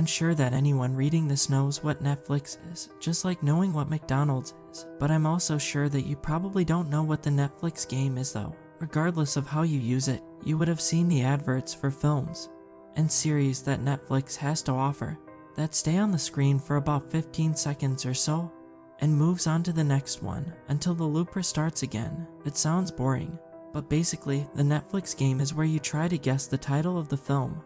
I'm sure that anyone reading this knows what Netflix is, just like knowing what McDonald's is, but I'm also sure that you probably don't know what the Netflix game is though. Regardless of how you use it, you would have seen the adverts for films and series that Netflix has to offer that stay on the screen for about 15 seconds or so and moves on to the next one until the loop restarts again. It sounds boring, but basically the Netflix game is where you try to guess the title of the film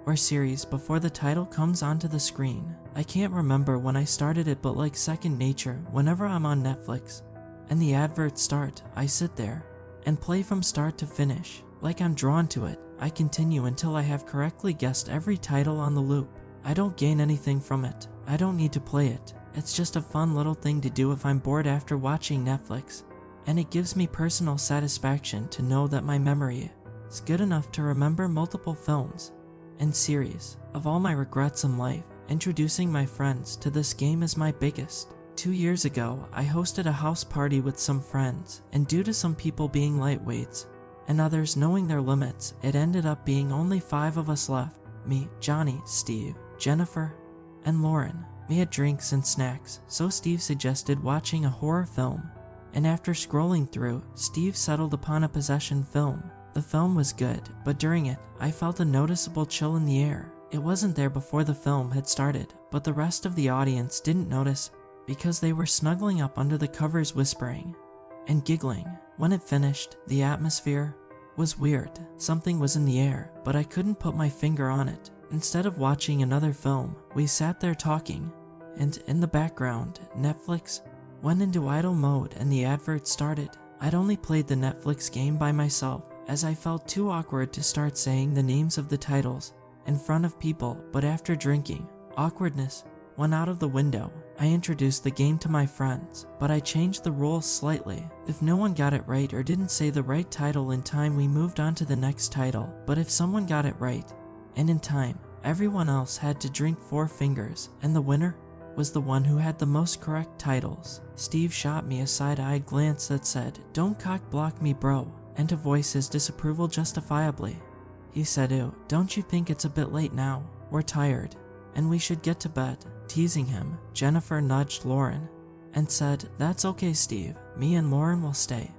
or series before the title comes onto the screen. I can't remember when I started it, but like second nature, whenever I'm on Netflix and the adverts start, I sit there and play from start to finish. Like I'm drawn to it, I continue until I have correctly guessed every title on the loop. I don't gain anything from it. I don't need to play it. It's just a fun little thing to do if I'm bored after watching Netflix, and it gives me personal satisfaction to know that my memory is good enough to remember multiple films and series. Of all my regrets in life, introducing my friends to this game is my biggest. 2 years ago, I hosted a house party with some friends, and due to some people being lightweights and others knowing their limits, it ended up being only 5 of us left. Me, Johnny, Steve, Jennifer, and Lauren. We had drinks and snacks, so Steve suggested watching a horror film, and after scrolling through, Steve settled upon a possession film. The film was good, but during it, I felt a noticeable chill in the air. It wasn't there before the film had started, but the rest of the audience didn't notice because they were snuggling up under the covers whispering and giggling. When it finished, the atmosphere was weird. Something was in the air, but I couldn't put my finger on it. Instead of watching another film, we sat there talking, and in the background, Netflix went into idle mode and the advert started. I'd only played the Netflix game by myself, as I felt too awkward to start saying the names of the titles in front of people, but after drinking, awkwardness went out of the window. I introduced the game to my friends, but I changed the rules slightly. If no one got it right or didn't say the right title in time, we moved on to the next title, but if someone got it right and in time, everyone else had to drink 4 fingers, and the winner was the one who had the most correct titles. Steve shot me a side-eyed glance that said, "Don't cock-block me, bro," and to voice his disapproval justifiably, he said, "Ew, don't you think it's a bit late now? We're tired, and we should get to bed." Teasing him, Jennifer nudged Lauren and said, "That's okay, Steve. Me and Lauren will stay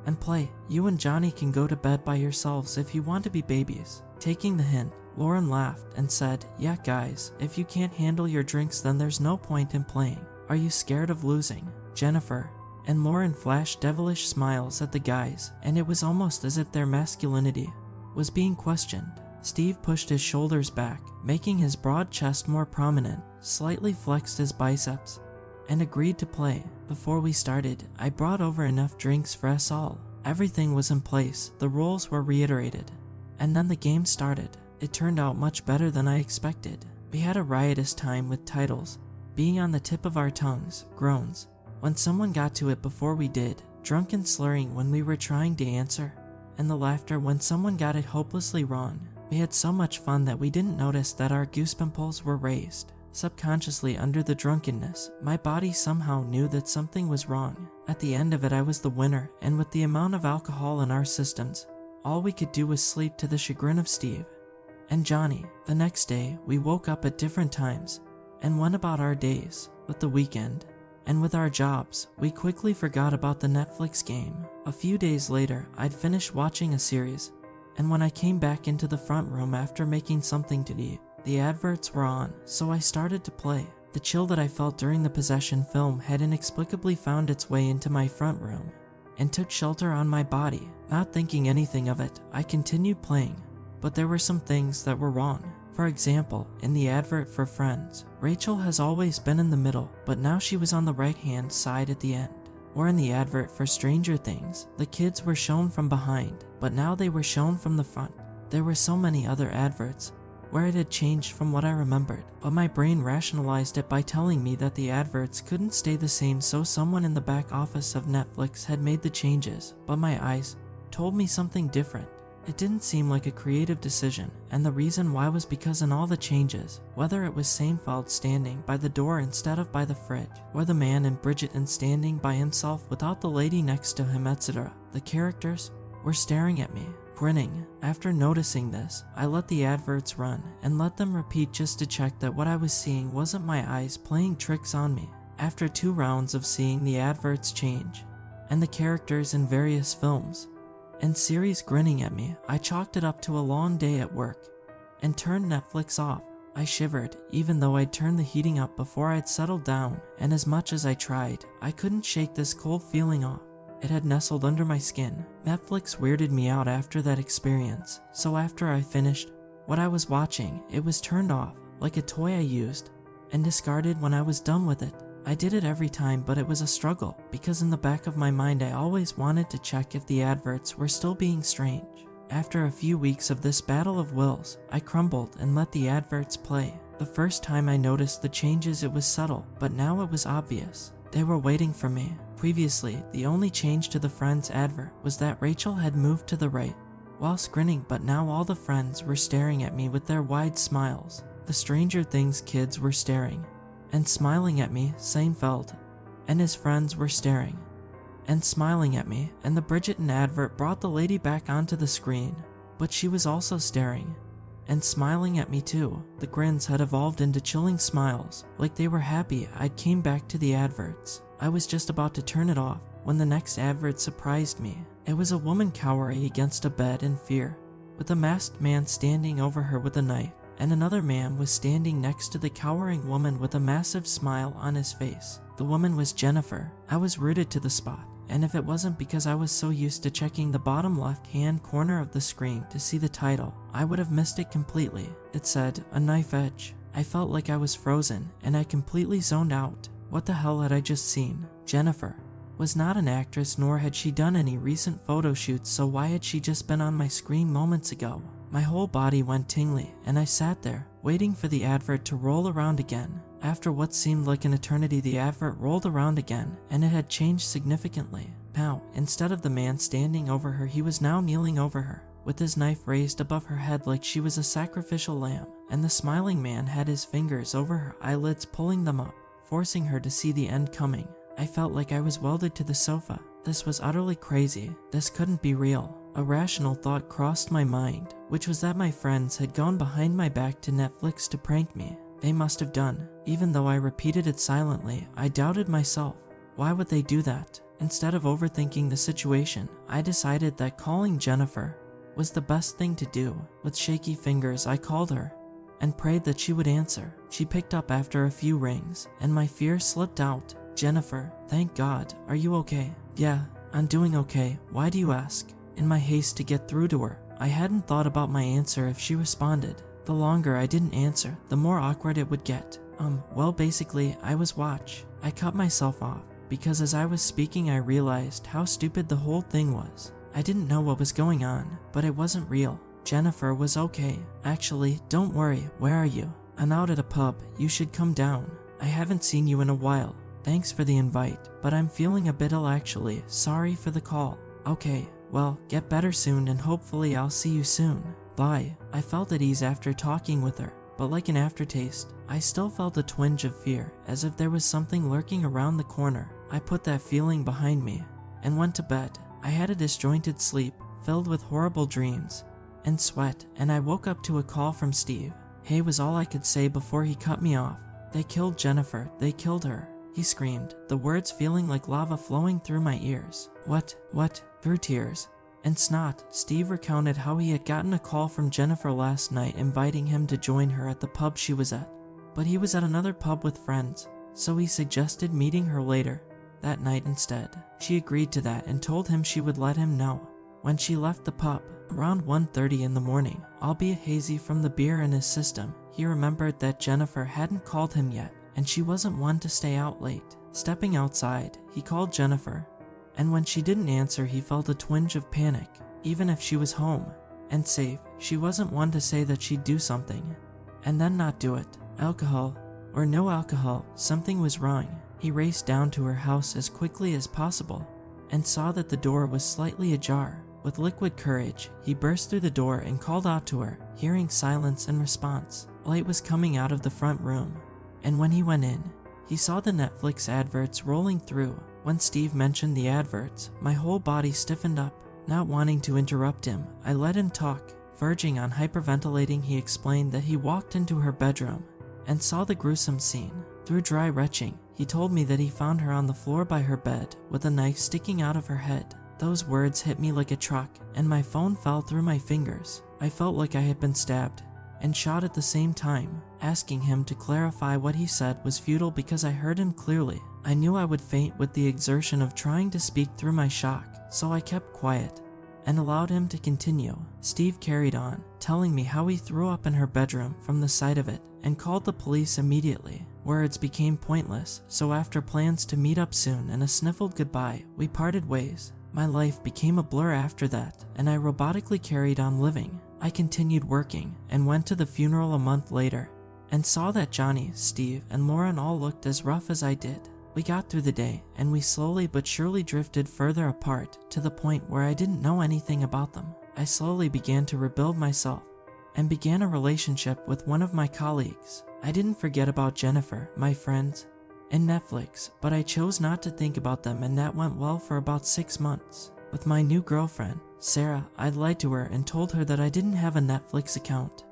and play. You and Johnny can go to bed by yourselves if you want to be babies." Taking the hint, Lauren laughed and said, "Yeah, guys, if you can't handle your drinks, then there's no point in playing. Are you scared of losing?" Jennifer and Lauren flashed devilish smiles at the guys, and it was almost as if their masculinity was being questioned. Steve pushed his shoulders back, making his broad chest more prominent, slightly flexed his biceps, and agreed to play. Before we started, I brought over enough drinks for us all. Everything was in place, the rules were reiterated, and then the game started. It turned out much better than I expected. We had a riotous time with titles being on the tip of our tongues, groans when someone got to it before we did, drunken slurring when we were trying to answer, and the laughter when someone got it hopelessly wrong. We had so much fun that we didn't notice that our goosepimples were raised. Subconsciously, under the drunkenness, my body somehow knew that something was wrong. At the end of it, I was the winner, and with the amount of alcohol in our systems, all we could do was sleep, to the chagrin of Steve and Johnny. The next day, we woke up at different times and went about our days. With the weekend and with our jobs, we quickly forgot about the Netflix game. A few days later, I'd finished watching a series, and when I came back into the front room after making something to eat, the adverts were on, so I started to play. The chill that I felt during the possession film had inexplicably found its way into my front room and took shelter on my body. Not thinking anything of it, I continued playing, but there were some things that were wrong. For example, in the advert for Friends, Rachel has always been in the middle, but now she was on the right-hand side at the end. Or in the advert for Stranger Things, the kids were shown from behind, but now they were shown from the front. There were so many other adverts where it had changed from what I remembered, but my brain rationalized it by telling me that the adverts couldn't stay the same, so someone in the back office of Netflix had made the changes, but my eyes told me something different. It didn't seem like a creative decision, and the reason why was because in all the changes, whether it was Seinfeld standing by the door instead of by the fridge, or the man in Bridgerton standing by himself without the lady next to him, etc., the characters were staring at me. Grinning. After noticing this, I let the adverts run and let them repeat just to check that what I was seeing wasn't my eyes playing tricks on me. After 2 rounds of seeing the adverts change, and the characters in various films and series grinning at me, I chalked it up to a long day at work and turned Netflix off. I shivered, even though I'd turned the heating up before I'd settled down, and as much as I tried, I couldn't shake this cold feeling off. It had nestled under my skin. Netflix weirded me out after that experience, so after I finished what I was watching, it was turned off, like a toy I used and discarded when I was done with it. I did it every time, but it was a struggle, because in the back of my mind I always wanted to check if the adverts were still being strange. After a few weeks of this battle of wills, I crumbled and let the adverts play. The first time I noticed the changes, it was subtle, but now it was obvious. They were waiting for me. Previously, the only change to the Friends advert was that Rachel had moved to the right whilst grinning, but now all the friends were staring at me with their wide smiles. The Stranger Things kids were staring and smiling at me. Seinfeld and his friends were staring and smiling at me, and the Bridgerton advert brought the lady back onto the screen, but she was also staring and smiling at me too. The grins had evolved into chilling smiles, like they were happy I'd came back to the adverts. I was just about to turn it off when the next advert surprised me. It was a woman cowering against a bed in fear, with a masked man standing over her with a knife, and another man was standing next to the cowering woman with a massive smile on his face. The woman was Jennifer. I was rooted to the spot, and if it wasn't because I was so used to checking the bottom left-hand corner of the screen to see the title, I would have missed it completely. It said, "A Knife Edge." I felt like I was frozen, and I completely zoned out. What the hell had I just seen? Jennifer was not an actress, nor had she done any recent photo shoots, so why had she just been on my screen moments ago? My whole body went tingly, and I sat there, waiting for the advert to roll around again. After what seemed like an eternity, the advert rolled around again, and it had changed significantly. Now, instead of the man standing over her, he was now kneeling over her, with his knife raised above her head like she was a sacrificial lamb, and the smiling man had his fingers over her eyelids, pulling them up, forcing her to see the end coming. I felt like I was welded to the sofa. This was utterly crazy. This couldn't be real. A rational thought crossed my mind, which was that my friends had gone behind my back to Netflix to prank me. They must have done. Even though I repeated it silently, I doubted myself. Why would they do that? Instead of overthinking the situation, I decided that calling Jennifer was the best thing to do. With shaky fingers, I called her and prayed that she would answer. She picked up after a few rings, and my fear slipped out. "Jennifer, thank God. Are you okay?" "Yeah, I'm doing okay. Why do you ask?" In my haste to get through to her, I hadn't thought about my answer if she responded. The longer I didn't answer, the more awkward it would get. Well, basically, I was watch. I cut myself off, because as I was speaking I realized how stupid the whole thing was. I didn't know what was going on, but it wasn't real. Jennifer was okay. "Actually, don't worry. Where are you?" "I'm out at a pub. You should come down. I haven't seen you in a while. Thanks for the invite, but I'm feeling a bit ill actually. Sorry for the call." "Okay, well, get better soon and hopefully I'll see you soon. Bye." I felt at ease after talking with her, but like an aftertaste, I still felt a twinge of fear, as if there was something lurking around the corner. I put that feeling behind me and went to bed. I had a disjointed sleep, filled with horrible dreams and sweat, and I woke up to a call from Steve. "Hey" was all I could say before he cut me off. "They killed Jennifer. They killed her," he screamed, the words feeling like lava flowing through my ears. What? Through tears and snot, Steve recounted how he had gotten a call from Jennifer last night inviting him to join her at the pub she was at. But he was at another pub with friends, so he suggested meeting her later that night instead. She agreed to that and told him she would let him know when she left the pub. Around 1:30 in the morning, albeit hazy from the beer in his system, he remembered that Jennifer hadn't called him yet, and she wasn't one to stay out late. Stepping outside, he called Jennifer, and when she didn't answer, he felt a twinge of panic. Even if she was home and safe, she wasn't one to say that she'd do something and then not do it. Alcohol or no alcohol, something was wrong. He raced down to her house as quickly as possible and saw that the door was slightly ajar. With liquid courage, he burst through the door and called out to her, hearing silence in response. Light was coming out of the front room, and when he went in, he saw the Netflix adverts rolling through. When Steve mentioned the adverts, my whole body stiffened up. Not wanting to interrupt him, I let him talk. Verging on hyperventilating, he explained that he walked into her bedroom and saw the gruesome scene. Through dry retching, he told me that he found her on the floor by her bed with a knife sticking out of her head. Those words hit me like a truck, and my phone fell through my fingers. I felt like I had been stabbed and shot at the same time. Asking him to clarify what he said was futile because I heard him clearly. I knew I would faint with the exertion of trying to speak through my shock, so I kept quiet and allowed him to continue. Steve carried on, telling me how he threw up in her bedroom from the sight of it and called the police immediately. Words became pointless, so after plans to meet up soon and a sniffled goodbye, we parted ways. My life became a blur after that, and I robotically carried on living. I continued working and went to the funeral a month later and saw that Johnny, Steve, and Lauren all looked as rough as I did. We got through the day, and we slowly but surely drifted further apart to the point where I didn't know anything about them. I slowly began to rebuild myself and began a relationship with one of my colleagues. I didn't forget about Jennifer, my friends, and Netflix, but I chose not to think about them, and that went well for about 6 months. With my new girlfriend, Sarah, I lied to her and told her that I didn't have a Netflix account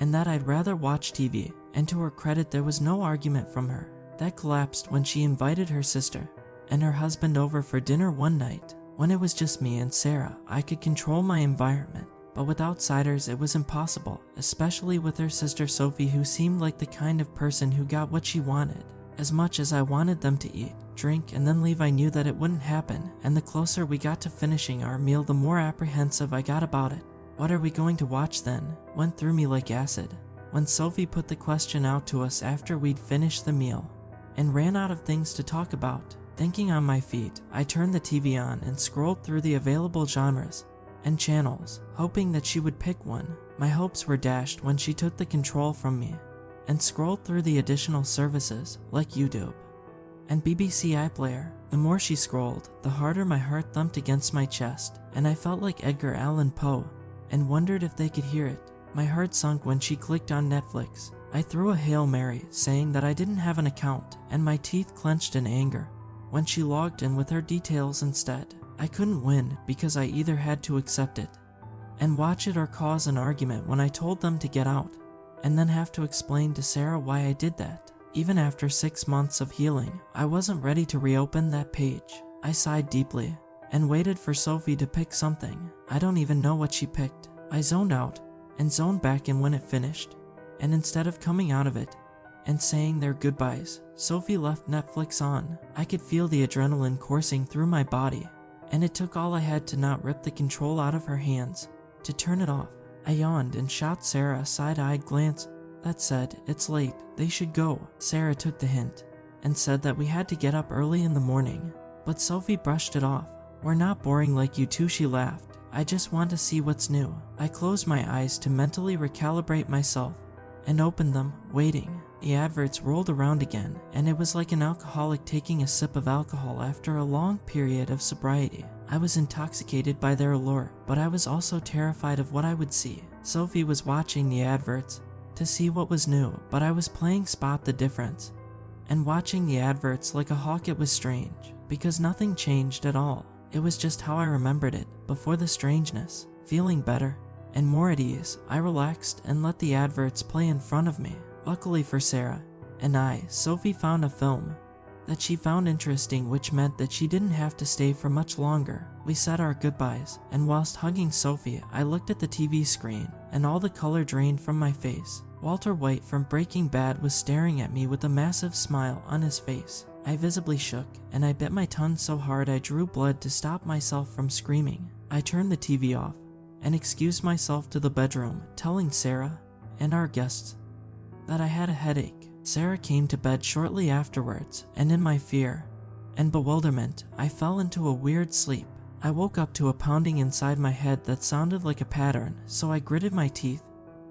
and that I'd rather watch TV, and to her credit, there was no argument from her. That collapsed when she invited her sister and her husband over for dinner one night. When it was just me and Sarah, I could control my environment, but with outsiders it was impossible, especially with her sister Sophie, who seemed like the kind of person who got what she wanted. As much as I wanted them to eat, drink, and then leave, I knew that it wouldn't happen, and the closer we got to finishing our meal, the more apprehensive I got about it. What are we going to watch then? Went through me like acid when Sophie put the question out to us after we'd finished the meal and ran out of things to talk about. Thinking on my feet, I turned the TV on and scrolled through the available genres and channels, hoping that she would pick one. My hopes were dashed when she took the control from me and scrolled through the additional services like YouTube and BBC iPlayer. The more she scrolled, the harder my heart thumped against my chest, and I felt like Edgar Allan Poe and wondered if they could hear it. My heart sunk when she clicked on Netflix. I threw a Hail Mary, saying that I didn't have an account, and my teeth clenched in anger when she logged in with her details instead. I couldn't win because I either had to accept it and watch it or cause an argument when I told them to get out, and then have to explain to Sarah why I did that. Even after 6 months of healing, I wasn't ready to reopen that page. I sighed deeply and waited for Sophie to pick something. I don't even know what she picked. I zoned out and zoned back in when it finished, and instead of coming out of it and saying their goodbyes, Sophie left Netflix on. I could feel the adrenaline coursing through my body, and it took all I had to not rip the control out of her hands to turn it off. I yawned and shot Sarah a side-eyed glance that said, "It's late, they should go." Sarah took the hint and said that we had to get up early in the morning, but Sophie brushed it off. "We're not boring like you two," she laughed. "I just want to see what's new." I closed my eyes to mentally recalibrate myself and opened them, waiting. The adverts rolled around again, and it was like an alcoholic taking a sip of alcohol after a long period of sobriety. I was intoxicated by their allure, but I was also terrified of what I would see. Sophie was watching the adverts to see what was new, but I was playing Spot the Difference and watching the adverts like a hawk. It was strange, because nothing changed at all. It was just how I remembered it before the strangeness. Feeling better and more at ease, I relaxed and let the adverts play in front of me. Luckily for Sarah and I, Sophie found a film that she found interesting, which meant that she didn't have to stay for much longer. We said our goodbyes, and whilst hugging Sophie, I looked at the TV screen, and all the color drained from my face. Walter White from Breaking Bad was staring at me with a massive smile on his face. I visibly shook, and I bit my tongue so hard I drew blood to stop myself from screaming. I turned the TV off and excused myself to the bedroom, telling Sarah and our guests that I had a headache. Sarah came to bed shortly afterwards, and in my fear and bewilderment, I fell into a weird sleep. I woke up to a pounding inside my head that sounded like a pattern, so I gritted my teeth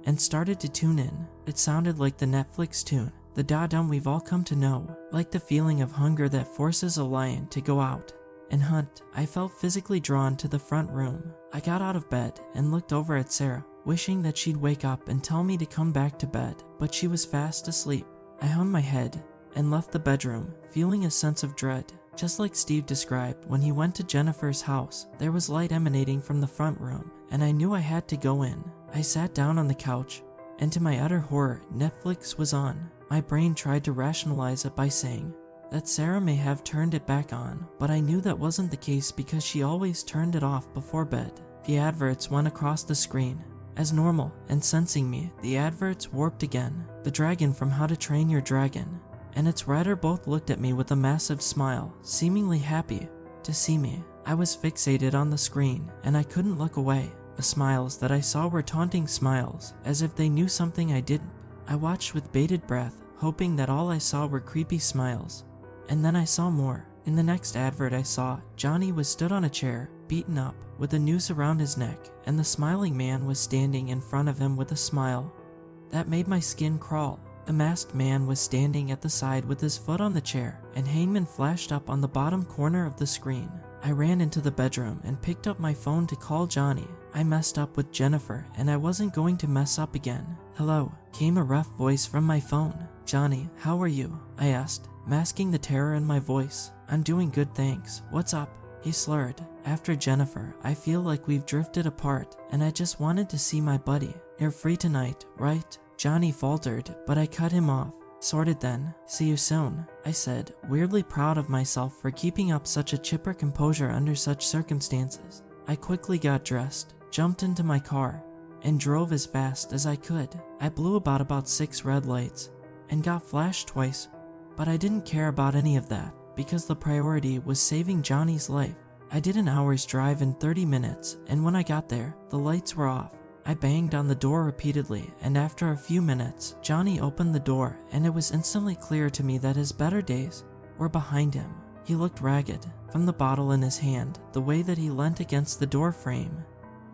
and started to tune in. It sounded like the Netflix tune, the da-dum we've all come to know, like the feeling of hunger that forces a lion to go out and hunt. I felt physically drawn to the front room. I got out of bed and looked over at Sarah, wishing that she'd wake up and tell me to come back to bed, but she was fast asleep. I hung my head and left the bedroom, feeling a sense of dread. Just like Steve described, when he went to Jennifer's house, there was light emanating from the front room, and I knew I had to go in. I sat down on the couch, and to my utter horror, Netflix was on. My brain tried to rationalize it by saying that Sarah may have turned it back on, but I knew that wasn't the case because she always turned it off before bed. The adverts went across the screen. As normal, and sensing me, the adverts warped again. The dragon from How to Train Your Dragon and its writer both looked at me with a massive smile, seemingly happy to see me. I was fixated on the screen, and I couldn't look away. The smiles that I saw were taunting smiles, as if they knew something I didn't. I watched with bated breath, hoping that all I saw were creepy smiles. And then I saw more. In the next advert I saw, Johnny was stood on a chair, beaten up, with a noose around his neck, and the smiling man was standing in front of him with a smile that made my skin crawl. The masked man was standing at the side with his foot on the chair, and Hangman flashed up on the bottom corner of the screen. I ran into the bedroom and picked up my phone to call Johnny. I messed up with Jennifer, and I wasn't going to mess up again. "Hello," came a rough voice from my phone. "Johnny, how are you?" I asked, masking the terror in my voice. "I'm doing good, thanks. What's up?" He slurred. "After Jennifer, I feel like we've drifted apart, and I just wanted to see my buddy. You're free tonight, right?" Johnny faltered, but I cut him off. "Sorted then. See you soon," I said, weirdly proud of myself for keeping up such a chipper composure under such circumstances. I quickly got dressed, jumped into my car, and drove as fast as I could. I blew about 6 red lights and got flashed twice, but I didn't care about any of that because the priority was saving Johnny's life. I did an hour's drive in 30 minutes, and when I got there, the lights were off. I banged on the door repeatedly, and after a few minutes, Johnny opened the door, and it was instantly clear to me that his better days were behind him. He looked ragged, from the bottle in his hand, the way that he leant against the door frame,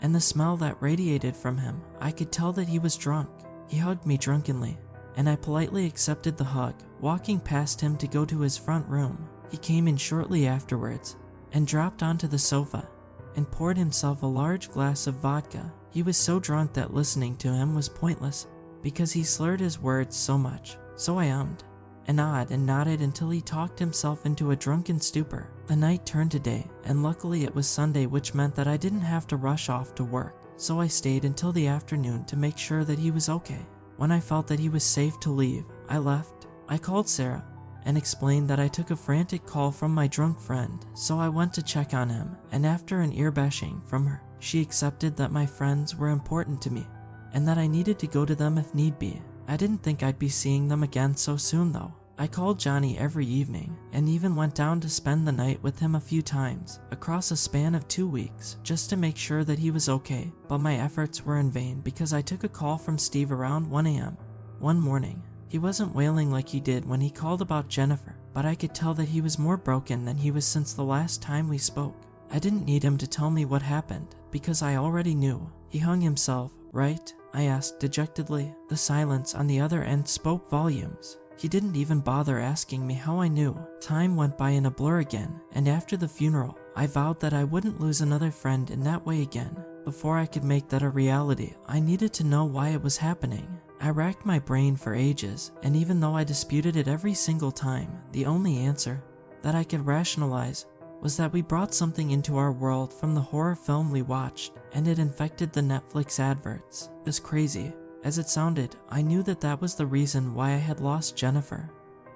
and the smell that radiated from him. I could tell that he was drunk. He hugged me drunkenly, and I politely accepted the hug, walking past him to go to his front room. He came in shortly afterwards, and dropped onto the sofa, and poured himself a large glass of vodka. He was so drunk that listening to him was pointless, because he slurred his words so much. So I ummed, and nodded until he talked himself into a drunken stupor. The night turned to day, and luckily it was Sunday, which meant that I didn't have to rush off to work. So I stayed until the afternoon to make sure that he was okay. When I felt that he was safe to leave, I left. I called Sarah and explained that I took a frantic call from my drunk friend, so I went to check on him, and after an ear-bashing from her, she accepted that my friends were important to me, and that I needed to go to them if need be. I didn't think I'd be seeing them again so soon though. I called Johnny every evening, and even went down to spend the night with him a few times, across a span of 2 weeks, just to make sure that he was okay, but my efforts were in vain because I took a call from Steve around 1 a.m. one morning. He wasn't wailing like he did when he called about Jennifer, but I could tell that he was more broken than he was since the last time we spoke. I didn't need him to tell me what happened, because I already knew. "He hung himself, right?" I asked dejectedly. The silence on the other end spoke volumes. He didn't even bother asking me how I knew. Time went by in a blur again, and after the funeral, I vowed that I wouldn't lose another friend in that way again. Before I could make that a reality, I needed to know why it was happening. I racked my brain for ages, and even though I disputed it every single time, the only answer that I could rationalize was that we brought something into our world from the horror film we watched, and it infected the Netflix adverts. As crazy as it sounded, I knew that that was the reason why I had lost Jennifer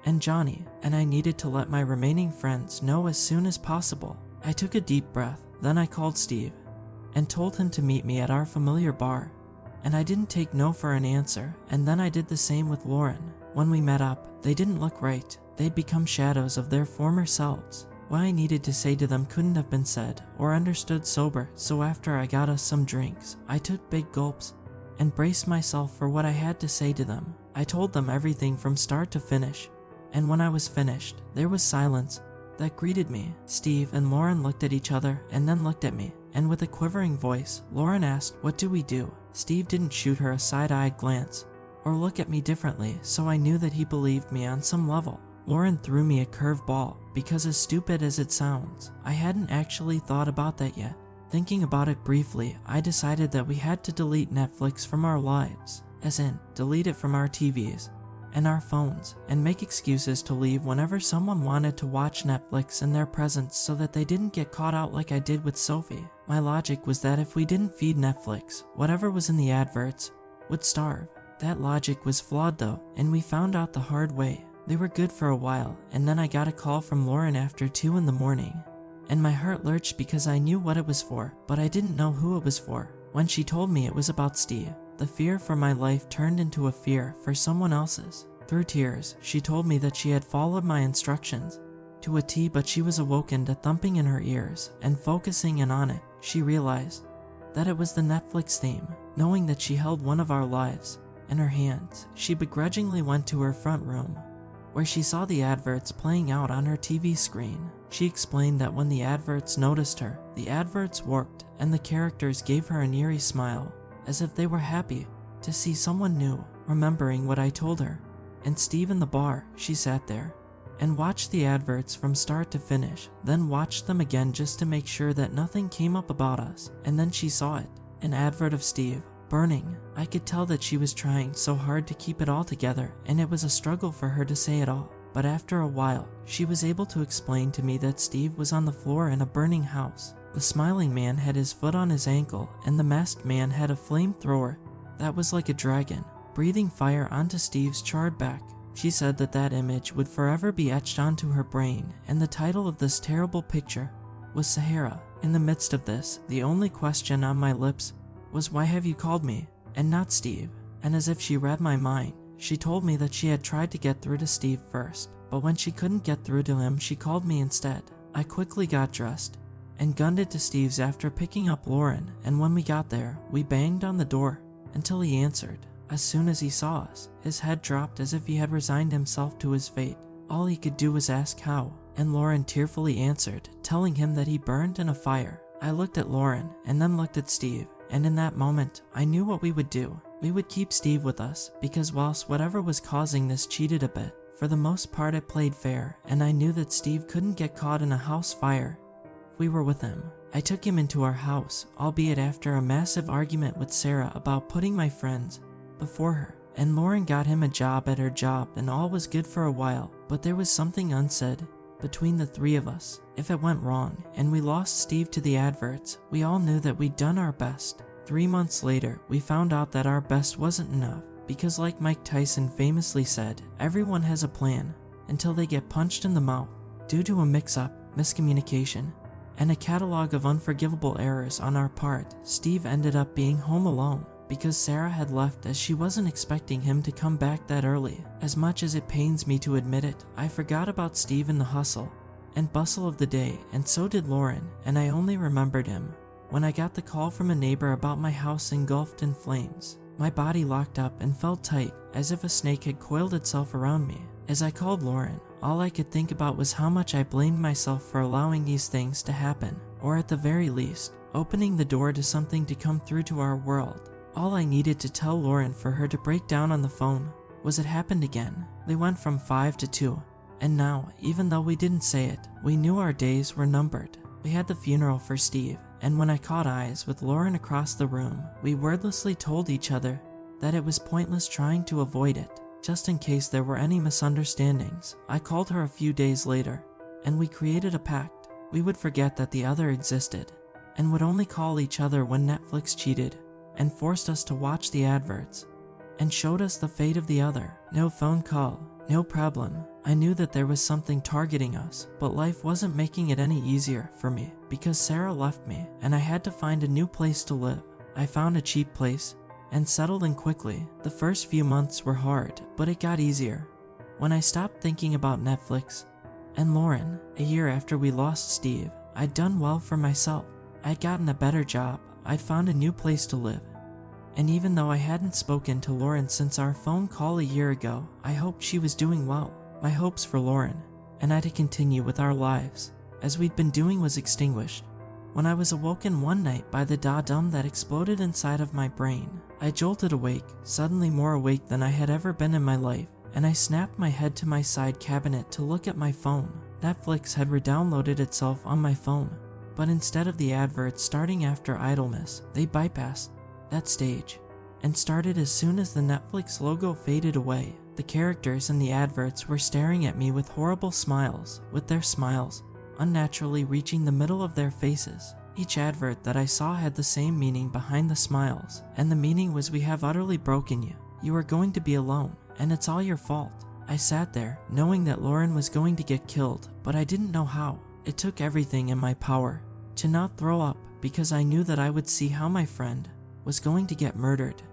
and Johnny, and I needed to let my remaining friends know as soon as possible. I took a deep breath, then I called Steve and told him to meet me at our familiar bar, and I didn't take no for an answer, and then I did the same with Lauren. When we met up, they didn't look right. They'd become shadows of their former selves. What I needed to say to them couldn't have been said or understood sober, so after I got us some drinks, I took big gulps and braced myself for what I had to say to them. I told them everything from start to finish, and when I was finished, there was silence that greeted me. Steve and Lauren looked at each other and then looked at me, and with a quivering voice, Lauren asked, "What do we do?" Steve didn't shoot her a side-eyed glance or look at me differently, so I knew that he believed me on some level. Lauren threw me a curved ball, because as stupid as it sounds, I hadn't actually thought about that yet. Thinking about it briefly, I decided that we had to delete Netflix from our lives, as in, delete it from our TVs, and our phones, and make excuses to leave whenever someone wanted to watch Netflix in their presence so that they didn't get caught out like I did with Sophie. My logic was that if we didn't feed Netflix, whatever was in the adverts would starve. That logic was flawed though, and we found out the hard way. They were good for a while, and then I got a call from Lauren after 2 in the morning. And my heart lurched because I knew what it was for, but I didn't know who it was for. When she told me it was about Steve, the fear for my life turned into a fear for someone else's. Through tears, she told me that she had followed my instructions to a T, but she was awoken to thumping in her ears, and focusing in on it, she realized that it was the Netflix theme. Knowing that she held one of our lives in her hands, she begrudgingly went to her front room, where she saw the adverts playing out on her TV screen. She explained that when the adverts noticed her, the adverts worked, and the characters gave her an eerie smile, as if they were happy to see someone new. Remembering what I told her and Steve in the bar, she sat there and watched the adverts from start to finish, then watched them again just to make sure that nothing came up about us. And then she saw it, an advert of Steve burning. I could tell that she was trying so hard to keep it all together, and it was a struggle for her to say it all. But after a while, she was able to explain to me that Steve was on the floor in a burning house. The smiling man had his foot on his ankle, and the masked man had a flamethrower that was like a dragon, breathing fire onto Steve's charred back. She said that that image would forever be etched onto her brain, and the title of this terrible picture was Sahara. In the midst of this, the only question on my lips was, "Why have you called me, and not Steve?" And as if she read my mind, she told me that she had tried to get through to Steve first, but when she couldn't get through to him, she called me instead. I quickly got dressed and gunned it to Steve's after picking up Lauren, and when we got there, we banged on the door until he answered. As soon as he saw us, his head dropped as if he had resigned himself to his fate. All he could do was ask how, and Lauren tearfully answered, telling him that he burned in a fire. I looked at Lauren and then looked at Steve, and in that moment, I knew what we would do. We would keep Steve with us, because whilst whatever was causing this cheated a bit, for the most part it played fair, and I knew that Steve couldn't get caught in a house fire if we were with him. I took him into our house, albeit after a massive argument with Sarah about putting my friends before her, and Lauren got him a job at her job, and all was good for a while, but there was something unsaid between the three of us. If it went wrong, and we lost Steve to the adverts, we all knew that we'd done our best. 3 months later, we found out that our best wasn't enough, because like Mike Tyson famously said, everyone has a plan until they get punched in the mouth. Due to a mix-up, miscommunication, and a catalog of unforgivable errors on our part, Steve ended up being home alone, because Sarah had left as she wasn't expecting him to come back that early. As much as it pains me to admit it, I forgot about Steve in the hustle and bustle of the day, and so did Lauren, and I only remembered him when I got the call from a neighbor about my house engulfed in flames. My body locked up and felt tight, as if a snake had coiled itself around me. As I called Lauren, all I could think about was how much I blamed myself for allowing these things to happen, or at the very least, opening the door to something to come through to our world. All I needed to tell Lauren for her to break down on the phone was it happened again. They went from 5 to 2, and now, even though we didn't say it, we knew our days were numbered. We had the funeral for Steve, and when I caught eyes with Lauren across the room, we wordlessly told each other that it was pointless trying to avoid it, just in case there were any misunderstandings. I called her a few days later, and we created a pact. We would forget that the other existed, and would only call each other when Netflix cheated and forced us to watch the adverts, and showed us the fate of the other. No phone call, no problem. I knew that there was something targeting us, but life wasn't making it any easier for me, because Sarah left me, and I had to find a new place to live. I found a cheap place, and settled in quickly. The first few months were hard, but it got easier when I stopped thinking about Netflix and Lauren. A year after we lost Steve, I'd done well for myself. I'd gotten a better job, I'd found a new place to live, and even though I hadn't spoken to Lauren since our phone call a year ago, I hoped she was doing well. My hopes for Lauren and I to continue with our lives as we'd been doing was extinguished when I was awoken one night by the da-dum that exploded inside of my brain. I jolted awake, suddenly more awake than I had ever been in my life, and I snapped my head to my side cabinet to look at my phone. Netflix had re-downloaded itself on my phone, but instead of the adverts starting after idleness, they bypassed that stage and started as soon as the Netflix logo faded away. The characters in the adverts were staring at me with horrible smiles, with their smiles unnaturally reaching the middle of their faces. Each advert that I saw had the same meaning behind the smiles, and the meaning was, "We have utterly broken you. You are going to be alone, and it's all your fault." I sat there, knowing that Lauren was going to get killed, but I didn't know how. It took everything in my power to not throw up, because I knew that I would see how my friend was going to get murdered.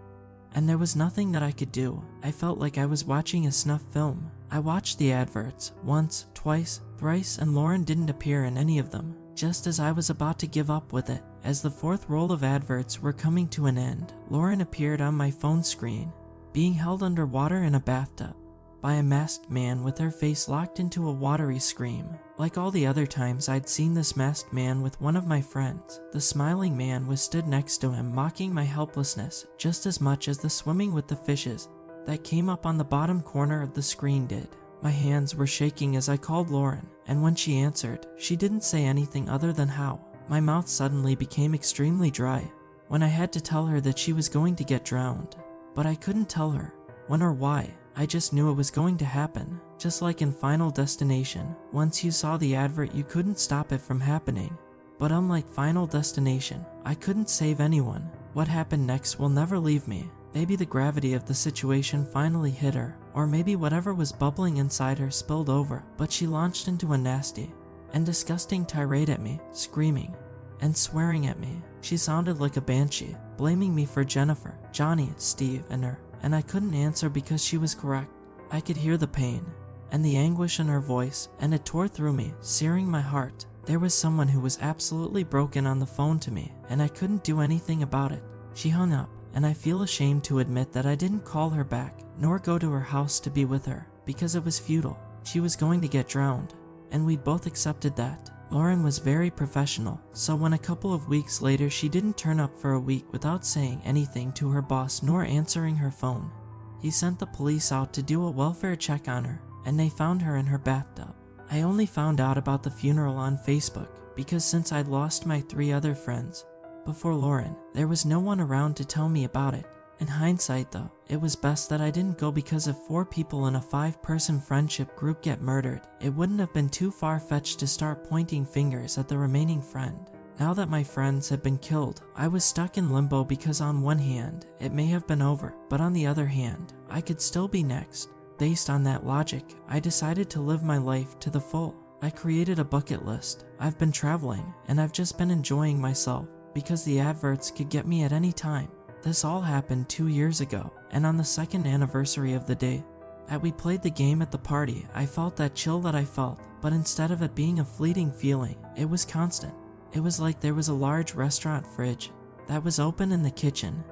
And there was nothing that I could do. I felt like I was watching a snuff film. I watched the adverts once, twice, thrice, and Lauren didn't appear in any of them. Just as I was about to give up with it, as the fourth roll of adverts were coming to an end, Lauren appeared on my phone screen, being held under water in a bathtub by a masked man with her face locked into a watery scream. Like all the other times I'd seen this masked man with one of my friends, the smiling man was stood next to him, mocking my helplessness just as much as the swimming with the fishes that came up on the bottom corner of the screen did. My hands were shaking as I called Lauren, and when she answered, she didn't say anything other than how. My mouth suddenly became extremely dry when I had to tell her that she was going to get drowned. But I couldn't tell her when or why. I just knew it was going to happen. Just like in Final Destination, once you saw the advert you couldn't stop it from happening. But unlike Final Destination, I couldn't save anyone. What happened next will never leave me. Maybe the gravity of the situation finally hit her, or maybe whatever was bubbling inside her spilled over, but she launched into a nasty and disgusting tirade at me, screaming and swearing at me. She sounded like a banshee, blaming me for Jennifer, Johnny, Steve, and her, and I couldn't answer because she was correct. I could hear the pain and the anguish in her voice, and it tore through me, searing my heart. There was someone who was absolutely broken on the phone to me, and I couldn't do anything about it. She hung up, and I feel ashamed to admit that I didn't call her back, nor go to her house to be with her, because it was futile. She was going to get drowned, and we'd both accepted that. Lauren was very professional, so when a couple of weeks later she didn't turn up for a week without saying anything to her boss nor answering her phone, he sent the police out to do a welfare check on her, and they found her in her bathtub. I only found out about the funeral on Facebook, because since I'd lost my 3 other friends before Lauren, there was no one around to tell me about it. In hindsight though, it was best that I didn't go, because if 4 people in a 5-person friendship group get murdered, it wouldn't have been too far-fetched to start pointing fingers at the remaining friend. Now that my friends had been killed, I was stuck in limbo, because on one hand, it may have been over, but on the other hand, I could still be next. Based on that logic, I decided to live my life to the full. I created a bucket list. I've been traveling, and I've just been enjoying myself, because the adverts could get me at any time. This all happened 2 years ago, and on the 2nd anniversary of the day that we played the game at the party, I felt that chill that I felt, but instead of it being a fleeting feeling, it was constant. It was like there was a large restaurant fridge that was open in the kitchen,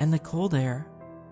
and the cold air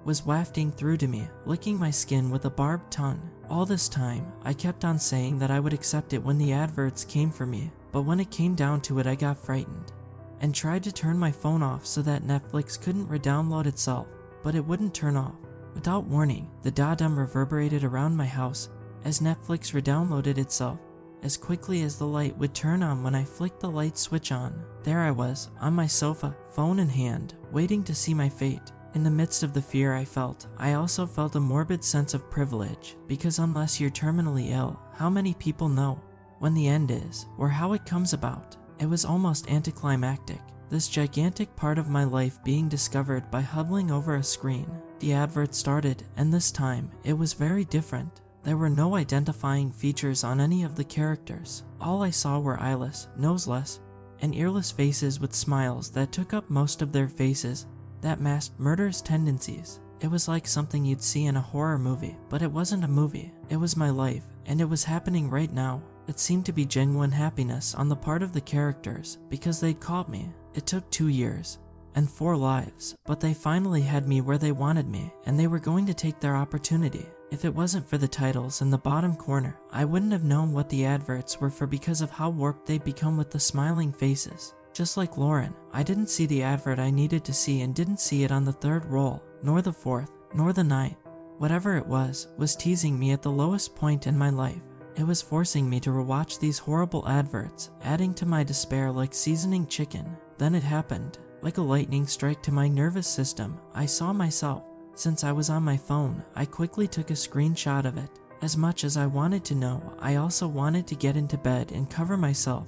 was wafting through to me, licking my skin with a barbed tongue. All this time, I kept on saying that I would accept it when the adverts came for me, but when it came down to it I got frightened and tried to turn my phone off so that Netflix couldn't re-download itself, but it wouldn't turn off. Without warning, the da-dum reverberated around my house as Netflix re-downloaded itself as quickly as the light would turn on when I flicked the light switch on. There I was, on my sofa, phone in hand, waiting to see my fate. In the midst of the fear I felt, I also felt a morbid sense of privilege, because unless you're terminally ill, how many people know when the end is, or how it comes about? It was almost anticlimactic, this gigantic part of my life being discovered by huddling over a screen. The advert started, and this time, it was very different. There were no identifying features on any of the characters. All I saw were eyeless, noseless, and earless faces with smiles that took up most of their faces that masked murderous tendencies. It was like something you'd see in a horror movie, but it wasn't a movie. It was my life, and it was happening right now. It seemed to be genuine happiness on the part of the characters, because they'd caught me. It took 2 years and 4 lives, but they finally had me where they wanted me, and they were going to take their opportunity. If it wasn't for the titles in the bottom corner, I wouldn't have known what the adverts were for, because of how warped they'd become with the smiling faces. Just like Lauren, I didn't see the advert I needed to see, and didn't see it on the 3rd roll, nor the 4th, nor the 9th. Whatever it was teasing me at the lowest point in my life. It was forcing me to rewatch these horrible adverts, adding to my despair like seasoning chicken. Then it happened. Like a lightning strike to my nervous system, I saw myself Since I was on my phone, I quickly took a screenshot of it. As much as I wanted to know, I also wanted to get into bed and cover myself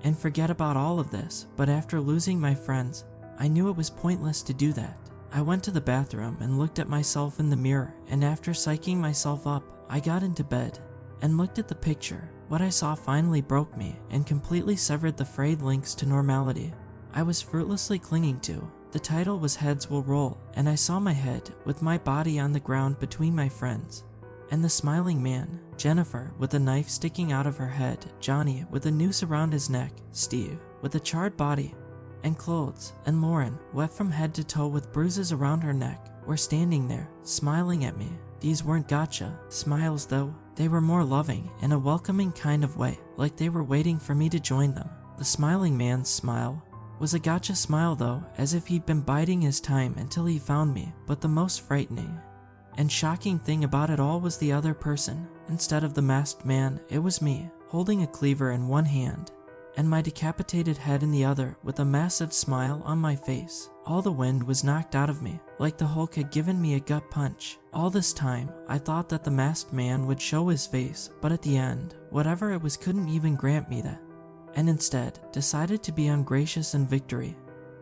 and forget about all of this, but after losing my friends, I knew it was pointless to do that. I went to the bathroom and looked at myself in the mirror, and after psyching myself up, I got into bed and looked at the picture. What I saw finally broke me and completely severed the frayed links to normality I was fruitlessly clinging to. The title was Heads Will Roll, and I saw my head with my body on the ground between my friends, and the smiling man, Jennifer with a knife sticking out of her head, Johnny with a noose around his neck, Steve with a charred body and clothes, and Lauren, wet from head to toe with bruises around her neck, were standing there, smiling at me. These weren't gotcha smiles though. They were more loving, in a welcoming kind of way, like they were waiting for me to join them. The smiling man's smile was a gotcha smile though, as if he'd been biding his time until he found me. But the most frightening and shocking thing about it all was the other person. Instead of the masked man, it was me, holding a cleaver in one hand and my decapitated head in the other, with a massive smile on my face. All the wind was knocked out of me, like the Hulk had given me a gut punch. All this time, I thought that the masked man would show his face, but at the end, whatever it was couldn't even grant me that, and instead decided to be ungracious in victory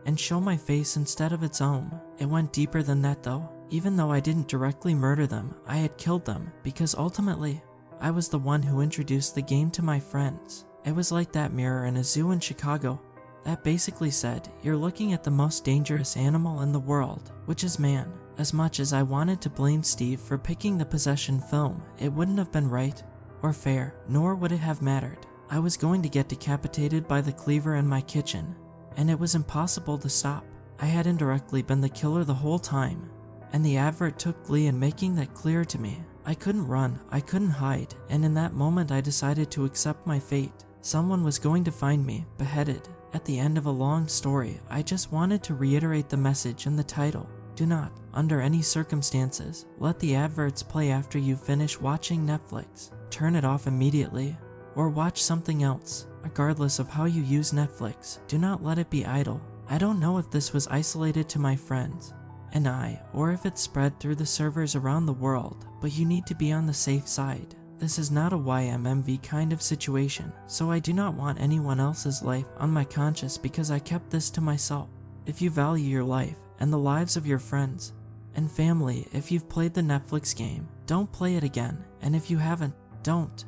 and show my face instead of its own. It went deeper than that though. Even though I didn't directly murder them, I had killed them, because ultimately, I was the one who introduced the game to my friends. It was like that mirror in a zoo in Chicago that basically said, you're looking at the most dangerous animal in the world, which is man. As much as I wanted to blame Steve for picking the possession film, it wouldn't have been right or fair, nor would it have mattered. I was going to get decapitated by the cleaver in my kitchen, and it was impossible to stop. I had indirectly been the killer the whole time, and the advert took glee in making that clear to me. I couldn't run, I couldn't hide, and in that moment I decided to accept my fate. Someone was going to find me, beheaded. At the end of a long story, I just wanted to reiterate the message in the title. Do not, under any circumstances, let the adverts play after you finish watching Netflix. Turn it off immediately, or watch something else. Regardless of how you use Netflix, do not let it be idle. I don't know if this was isolated to my friends and I, or if it spread through the servers around the world, but you need to be on the safe side. This is not a YMMV kind of situation, so I do not want anyone else's life on my conscience because I kept this to myself. If you value your life and the lives of your friends and family, if you've played the Netflix game, don't play it again, and if you haven't, don't.